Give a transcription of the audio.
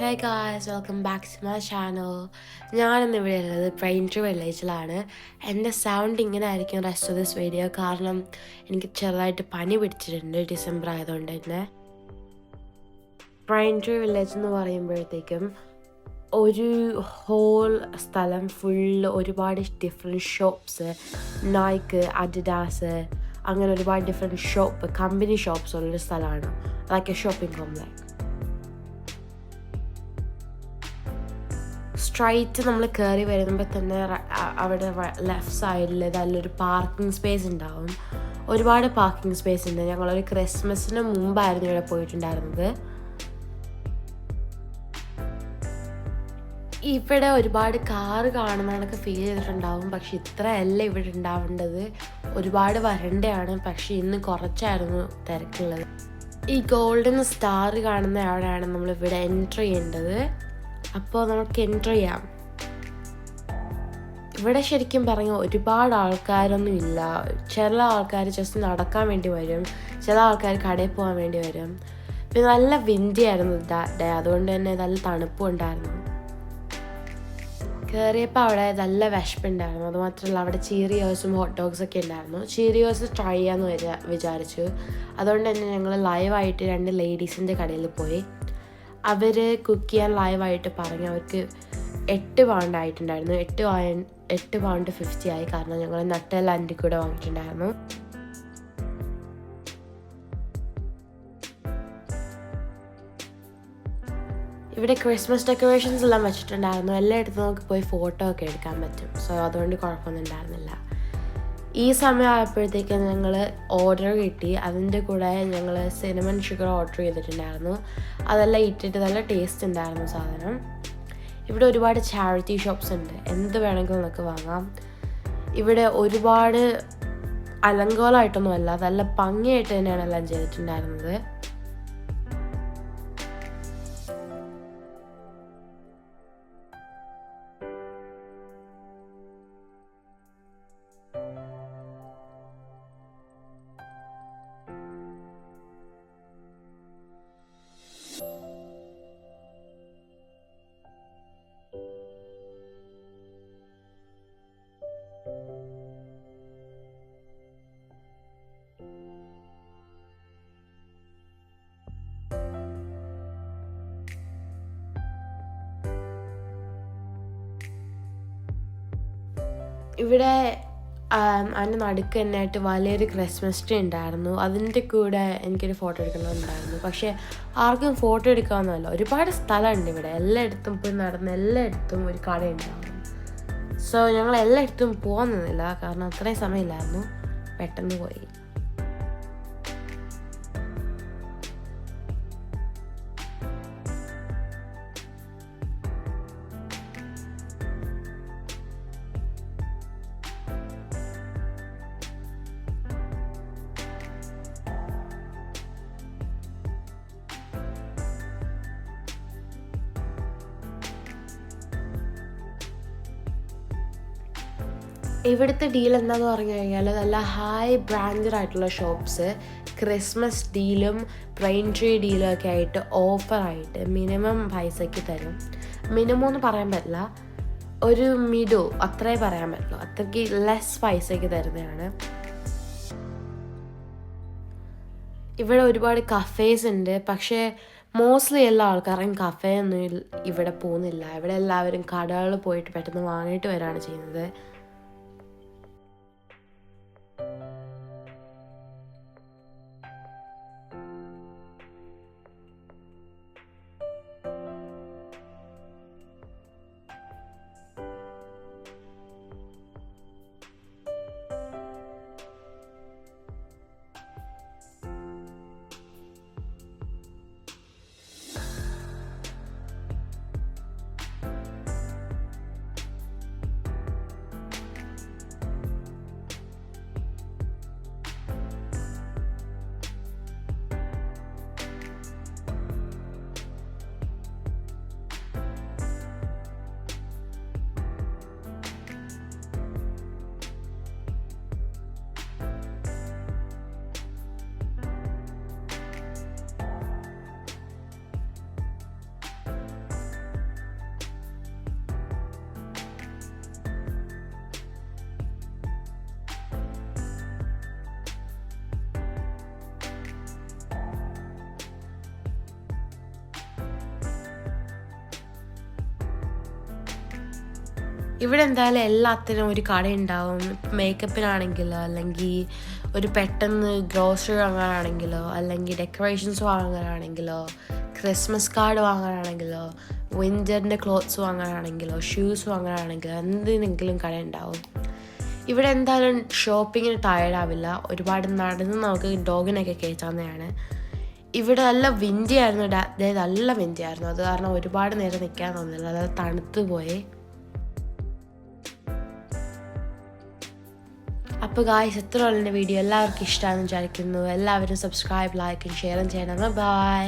Hey guys, welcome back to my channel. ഞാനിന്ന് ഇവിടെ ഉള്ളത് പ്രൈൻട്രി വില്ലേജിലാണ്. എൻ്റെ സൗണ്ട് ഇങ്ങനെ ആയിരിക്കും റെസ്റ്റ് ഓഫ് ദിസ് വീഡിയോ കാരണം എനിക്ക് ചെറുതായിട്ട് പനി പിടിച്ചിട്ടുണ്ട് ഡിസംബർ ആയതുകൊണ്ട് തന്നെ. പ്രൈൻട്രി വില്ലേജ് എന്ന് പറയുമ്പോഴത്തേക്കും ഒരു ഹോൾ സ്ഥലം ഫുള്ള് ഒരുപാട് ഡിഫറെൻറ്റ് ഷോപ്സ്, നൈക്ക്, അഡിഡാസ്, അങ്ങനെ ഒരുപാട് ഡിഫറെൻറ്റ് ഷോപ്പ്, കമ്പനി ഷോപ്സ് ഉള്ളൊരു സ്ഥലമാണ്. Like A shopping complex. Straight നമ്മൾ കയറി വരുമ്പോൾ തന്നെ അവിടെ ലെഫ്റ്റ് സൈഡിൽ നല്ലൊരു പാർക്കിംഗ് സ്പേസ് ഉണ്ടാവും. ഒരുപാട് പാർക്കിംഗ് സ്പേസ് ഉണ്ട്. ഞങ്ങളൊരു ക്രിസ്മസിന് മുമ്പായിരുന്നു ഇവിടെ പോയിട്ടുണ്ടായിരുന്നത്. ഇവിടെ ഒരുപാട് കാറ് കാണുന്നതൊക്കെ ഫീൽ ചെയ്തിട്ടുണ്ടാവും, പക്ഷെ ഇത്രയല്ല ഇവിടെ ഉണ്ടാവേണ്ടത്. ഒരുപാട് വരണ്ടയാണ്, പക്ഷെ ഇന്ന് കുറച്ചായിരുന്നു തിരക്കുള്ളത്. ഈ ഗോൾഡൻ സ്റ്റാർ കാണുന്ന അവിടെയാണ് നമ്മളിവിടെ എൻട്രി ചെയ്യേണ്ടത്. അപ്പോൾ നമുക്ക് എൻറ്റർ ചെയ്യാം. ഇവിടെ ശരിക്കും പറഞ്ഞാൽ ഒരുപാട് ആൾക്കാരൊന്നും ഇല്ല. ചില ആൾക്കാർ ജസ്റ്റ് നടക്കാൻ വേണ്ടി വരും, ചില ആൾക്കാർ കടയിൽ പോകാൻ വേണ്ടി വരും. പിന്നെ നല്ല വിൻഡി ആയിരുന്നു ഡേ, അതുകൊണ്ട് തന്നെ നല്ല തണുപ്പും ഉണ്ടായിരുന്നു. കയറിയപ്പോൾ അവിടെ നല്ല വിശപ്പുണ്ടായിരുന്നു. അതുമാത്രമല്ല അവിടെ ചീറിയോസും ഹോട്ട് ഡോഗ്സൊക്കെ ഉണ്ടായിരുന്നു. ചീറിയോസ് ട്രൈ ചെയ്യാമെന്ന് വിചാരിച്ചു. അതുകൊണ്ട് തന്നെ ഞങ്ങൾ ലൈവായിട്ട് 2 ലേഡീസിൻ്റെ കടയിൽ പോയി. അവർ കുക്ക് ചെയ്യാൻ ലൈവായിട്ട് പറഞ്ഞു. അവർക്ക് 8 പൗണ്ട് ആയിട്ടുണ്ടായിരുന്നു. 8 പൗണ്ട് 50 ആയി, കാരണം ഞങ്ങൾ നട്ടെല്ലാം അണ്ടി കൂടെ വാങ്ങിയിട്ടുണ്ടായിരുന്നു. ഇവിടെ ക്രിസ്മസ് ഡെക്കറേഷൻസ് എല്ലാം വെച്ചിട്ടുണ്ടായിരുന്നു. എല്ലായിടത്തും നമുക്ക് പോയി ഫോട്ടോ ഒക്കെ എടുക്കാൻ പറ്റും. സോ അതുകൊണ്ട് കുഴപ്പമൊന്നും ഉണ്ടായിരുന്നില്ല. ഈ സമയം ആയപ്പോഴത്തേക്ക് ഞങ്ങൾ ഓർഡർ കിട്ടി. അതിൻ്റെ കൂടെ ഞങ്ങൾ സിനമൺ ഷുഗർ ഓർഡർ ചെയ്തിട്ടുണ്ടായിരുന്നു. അതെല്ലാം ഇട്ടിട്ട് നല്ല ടേസ്റ്റ് ഉണ്ടായിരുന്നു സാധനം. ഇവിടെ ഒരുപാട് ചാരിറ്റി ഷോപ്സ് ഉണ്ട്, എന്ത് വേണമെങ്കിലും നമുക്ക് വാങ്ങാം. ഇവിടെ ഒരുപാട് അലങ്കോലമായിട്ടൊന്നുമല്ല, നല്ല ഭംഗിയായിട്ട് തന്നെയാണ് എല്ലാം ചെയ്തിട്ടുണ്ടായിരുന്നത്. ഇവിടെ അതിൻ്റെ നടുക്ക് തന്നെയായിട്ട് വലിയൊരു ക്രിസ്മസ് ട്രീ ഉണ്ടായിരുന്നു. അതിൻ്റെ കൂടെ എനിക്കൊരു ഫോട്ടോ എടുക്കണമെന്നുണ്ടായിരുന്നു, പക്ഷേ ആർക്കും ഫോട്ടോ എടുക്കാമെന്നല്ല. ഒരുപാട് സ്ഥലമുണ്ട് ഇവിടെ, എല്ലായിടത്തും പോയി നടന്ന് എല്ലായിടത്തും ഒരു കടയുണ്ടാവും. സോ ഞങ്ങൾ എല്ലായിടത്തും പോകാൻ നിന്നില്ല, കാരണം അത്രയും സമയമില്ലായിരുന്നു, പെട്ടെന്ന് പോയി. ഇവിടുത്തെ ഡീൽ എന്താണെന്ന് പറഞ്ഞു കഴിഞ്ഞാൽ നല്ല ഹൈ ബ്രാൻഡഡ് ആയിട്ടുള്ള ഷോപ്സ് ക്രിസ്മസ് ഡീലും പ്രൈൻട്രി ഡീലും ഒക്കെ ആയിട്ട് ഓഫറായിട്ട് മിനിമം പൈസയ്ക്ക് തരും. മിനിമം എന്ന് പറയാൻ പറ്റില്ല, ഒരു മിഡോ അത്രേ പറയാൻ പറ്റുള്ളൂ. അത്രയ്ക്ക് ലെസ് പൈസയ്ക്ക് തരുന്നതാണ്. ഇവിടെ ഒരുപാട് കഫേസ് ഉണ്ട്, പക്ഷേ മോസ്റ്റ്ലി എല്ലാ ആൾക്കാരും കഫേ ഒന്നും ഇവിടെ പോകുന്നില്ല. ഇവിടെ എല്ലാവരും കടകളിൽ പോയിട്ട് പെട്ടെന്ന് വാങ്ങിയിട്ട് വരികയാണ് ചെയ്യുന്നത്. ഇവിടെ എന്തായാലും എല്ലാത്തിനും ഒരു കടയുണ്ടാവും. മേക്കപ്പിനാണെങ്കിലോ അല്ലെങ്കിൽ ഒരു പെട്ടെന്ന് ഗ്രോസറി വാങ്ങാനാണെങ്കിലോ അല്ലെങ്കിൽ ഡെക്കറേഷൻസ് വാങ്ങാനാണെങ്കിലോ ക്രിസ്മസ് കാർഡ് വാങ്ങാനാണെങ്കിലോ വിൻ്ററിൻ്റെ ക്ലോത്ത്സ് വാങ്ങാനാണെങ്കിലോ ഷൂസ് വാങ്ങാനാണെങ്കിലോ എന്തിനെങ്കിലും കടയുണ്ടാവും. ഇവിടെ എന്തായാലും ഷോപ്പിങ്ങിന് ടയർഡാവില്ല. ഒരുപാട് നടന്ന് നമുക്ക് ഡോഗിനൊക്കെ കയറ്റാവുന്നതാണ്. ഇവിടെ നല്ല വിൻഡിയായിരുന്നു, നല്ല വിൻഡിയായിരുന്നു. അത് കാരണം ഒരുപാട് നേരം നിൽക്കാൻ തോന്നില്ല, അതായത് തണുത്ത് പോയി. അപ്പോൾ ഗായ്സ്, ഇത്രയുള്ള എൻ്റെ വീഡിയോ എല്ലാവർക്കും ഇഷ്ടമാണെന്ന് വിചാരിക്കുന്നു. എല്ലാവരും സബ്സ്ക്രൈബ്, ലൈക്കും ഷെയറും ചെയ്യണം. ബൈ.